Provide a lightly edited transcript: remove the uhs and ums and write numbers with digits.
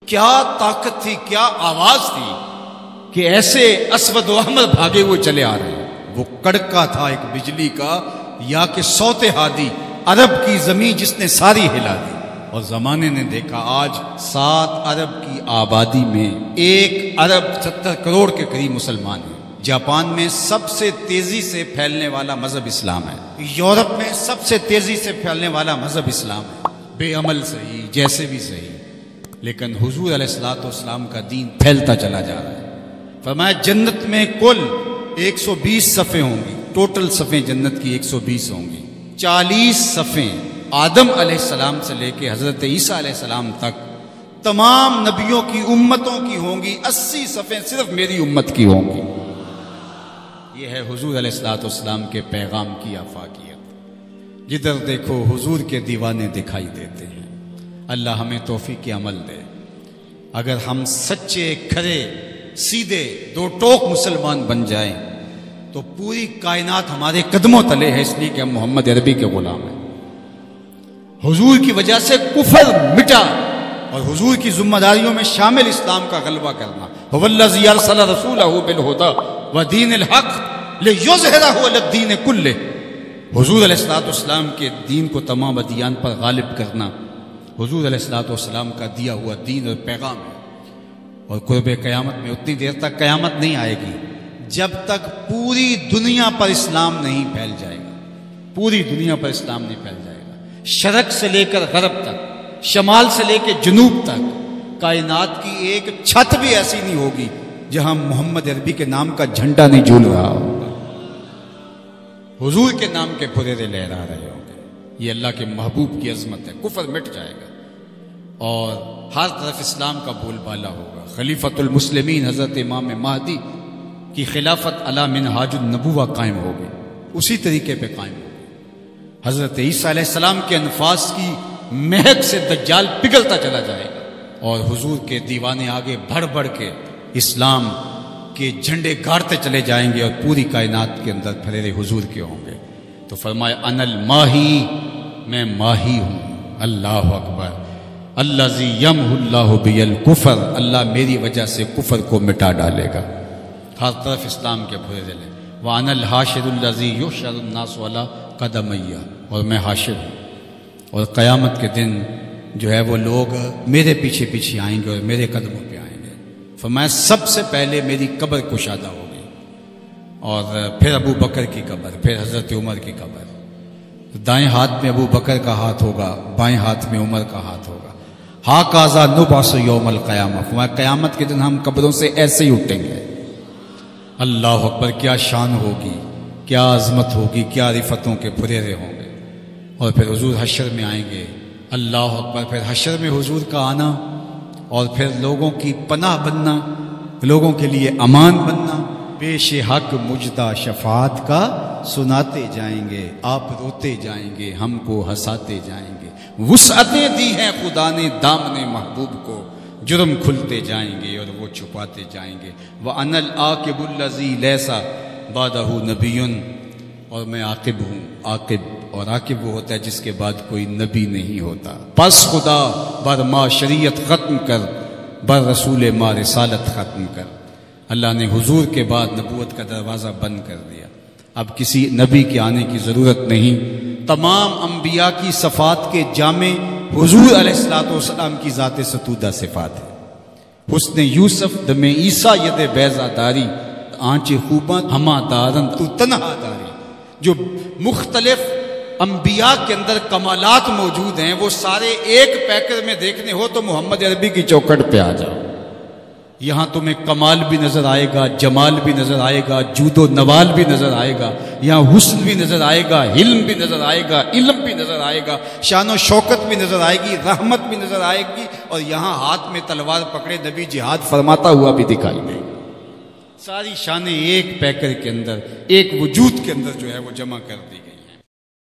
کیا طاقت تھی، کیا آواز تھی کہ ایسے اسود و احمر بھاگے ہوئے چلے آ رہے ہیں۔ وہ کڑکا تھا ایک بجلی کا، یا کہ صوت ہادی، عرب کی زمین جس نے ساری ہلا دی۔ اور زمانے نے دیکھا آج 7 ارب کی آبادی میں 1 ارب 70 کروڑ کے قریب مسلمان ہیں۔ جاپان میں سب سے تیزی سے پھیلنے والا مذہب اسلام ہے، یورپ میں سب سے تیزی سے پھیلنے والا مذہب اسلام ہے، بے عمل صحیح جیسے بھی صحیح، لیکن حضور علیہ الصلوۃ والسلام کا دین پھیلتا چلا جا رہا ہے۔ فرمایا جنت میں کل 120 صفیں ہوں گی، ٹوٹل صفیں جنت کی 120 ہوں گی۔ 40 صفیں آدم علیہ السلام سے لے کے حضرت عیسیٰ علیہ السلام تک تمام نبیوں کی امتوں کی ہوں گی، 80 صفیں صرف میری امت کی ہوں گی۔ یہ ہے حضور علیہ الصلوۃ والسلام کے پیغام کی آفاقیت۔ جدھر دیکھو حضور کے دیوانے دکھائی دیتے ہیں۔ اللہ ہمیں توفیق عمل دے۔ اگر ہم سچے کھرے سیدھے 2 ٹوک مسلمان بن جائیں تو پوری کائنات ہمارے قدموں تلے ہے، اس لیے کہ ہم محمد عربی کے غلام ہیں۔ حضور کی وجہ سے کفر مٹا، اور حضور کی ذمہ داریوں میں شامل اسلام کا غلبہ کرنا۔ هو الذی ارسل رسولہ بالہدی ودین الحق لیظہرہ علی الدین کلہ۔ حضور علیہ الصلوۃ والسلام کے دین کو تمام ادیان پر غالب کرنا حضور علیہ الصلوۃ والسلام کا دیا ہوا دین اور پیغام ہے۔ اور قرب قیامت میں اتنی دیر تک قیامت نہیں آئے گی جب تک پوری دنیا پر اسلام نہیں پھیل جائے گا، پوری دنیا پر اسلام نہیں پھیل جائے گا۔ شرق سے لے کر غرب تک، شمال سے لے کے جنوب تک، کائنات کی ایک چھت بھی ایسی نہیں ہوگی جہاں محمد عربی کے نام کا جھنڈا نہیں جھول رہا ہوگا، حضور کے نام کے پھریرے لہرا رہے ہوں گے۔ یہ اللہ کے محبوب کی عظمت ہے۔ کفر مٹ جائے گا اور ہر طرف اسلام کا بول بالا ہوگا۔ خلیفۃ المسلمین حضرت امام مہدی کی خلافت علی منہاج النبوہ قائم ہوگی، اسی طریقے پہ قائم ہوگی۔ حضرت عیسیٰ علیہ السلام کے انفاس کی مہک سے دجال پگھلتا چلا جائے گا، اور حضور کے دیوانے آگے بڑھ بڑھ کے اسلام کے جھنڈے گاڑتے چلے جائیں گے، اور پوری کائنات کے اندر پھریرے حضور کے ہوں گے۔ تو فرمایا انا الماہی، میں ماہی ہوں۔ اللہ اکبر۔ الذی یمحو اللہ بی الکفر، اللہ میری وجہ سے کفر کو مٹا ڈالے گا۔ ہر طرف اسلام کے پھریرے لیں۔ وانا الحاشر الذی یحشر الناس علی قدمی، اور میں حاشر ہوں، اور قیامت کے دن جو ہے وہ لوگ میرے پیچھے پیچھے آئیں گے اور میرے قدموں پہ آئیں گے۔ فرمایا سب سے پہلے میری قبر کشادہ ہوگی، اور پھر ابو بکر کی قبر، پھر حضرت عمر کی قبر۔ دائیں ہاتھ میں ابو بکر کا ہاتھ ہوگا، بائیں ہاتھ میں عمر کا ہاتھ ہوگا۔ ہاکذا نبعث یوم القیامہ، فرمایا قیامت کے دن ہم قبروں سے ایسے ہی اٹھیں گے۔ اللہ اکبر، کیا شان ہوگی، کیا عظمت ہوگی، کیا رفتوں کے پھریرے ہوں گے۔ اور پھر حضور حشر میں آئیں گے۔ اللہ اکبر، پھر حشر میں حضور کا آنا، اور پھر لوگوں کی پناہ بننا، لوگوں کے لیے امان بننا۔ پیش حق مجدہ شفاعت کا سناتے جائیں گے، آپ روتے جائیں گے، ہم کو ہنساتے جائیں گے۔ وسعتیں دی ہیں خدا نے دامن محبوب کو، جرم کھلتے جائیں گے اور وہ چھپاتے جائیں گے۔ وَأَنَا الْعَاقِبُ الَّذِي لَيْسَ بَعْدَهُ نَبِيٌّ، اور میں عاقب ہوں۔ عاقب، اور عاقب وہ ہوتا ہے جس کے بعد کوئی نبی نہیں ہوتا۔ پس خدا بر ما شریعت ختم کر، بر رسول ما رسالت ختم کر۔ اللہ نے حضور کے بعد نبوت کا دروازہ بند کر دیا، اب کسی نبی کے آنے کی ضرورت نہیں۔ تمام انبیاء کی صفات کے جامع حضور علیہ الصلوۃ والسلام کی ذات ستودہ صفات ہے۔ حسن یوسف دم عیسیٰ ید بیضا داری، آنچ خوباں ہما دارن تو تنہا داری۔ جو مختلف انبیاء کے اندر کمالات موجود ہیں وہ سارے ایک پیکر میں دیکھنے ہو تو محمد عربی کی چوکھٹ پہ آ جاؤ۔ یہاں تمہیں کمال بھی نظر آئے گا، جمال بھی نظر آئے گا، جود و نوال بھی نظر آئے گا، یہاں حسن بھی نظر آئے گا، حلم بھی نظر آئے گا، علم بھی نظر آئے گا، شان و شوکت بھی نظر آئے گی، رحمت بھی نظر آئے گی، اور یہاں ہاتھ میں تلوار پکڑے نبی جہاد فرماتا ہوا بھی دکھائی دے گا۔ ساری شانیں ایک پیکر کے اندر، ایک وجود کے اندر جو ہے وہ جمع کر دی گئی۔